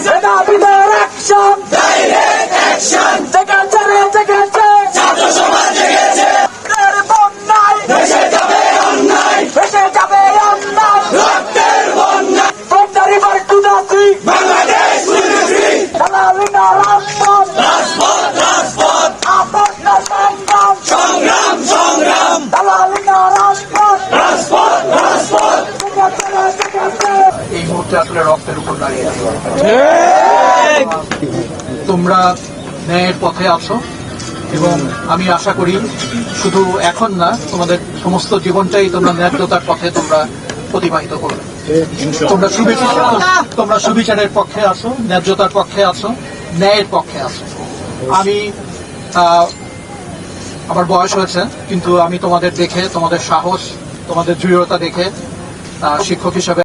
মেধাবীদের action, জেগেছে রে জেগেছে, এর বন্যায় ভেসে যাবে অন্যায়, From the river to the sea, দালালি না রাজপথ, আপোষ না সংগ্রাম, দালালি না রাজপথ, জেগেছে রে জেগেছে। এই মুহূর্তে আসলে রক্তের উপর দাঁড়িয়ে আছো। তোমরা ন্যায়ের পথে আছো এবং আমি আশা করি শুধু এখন না, তোমাদের সমস্ত জীবনটাই তোমরা ন্যায্যতার পথে তোমরা অতিবাহিত করবে। তোমরা সুবিচারের পক্ষে আছো, ন্যায্যতার পক্ষে আছো, ন্যায়ের পক্ষে আছো। আমি আমার বয়স হয়েছে, কিন্তু আমি তোমাদের দেখে, তোমাদের সাহস, তোমাদের দৃঢ়তা দেখে শিক্ষক হিসাবে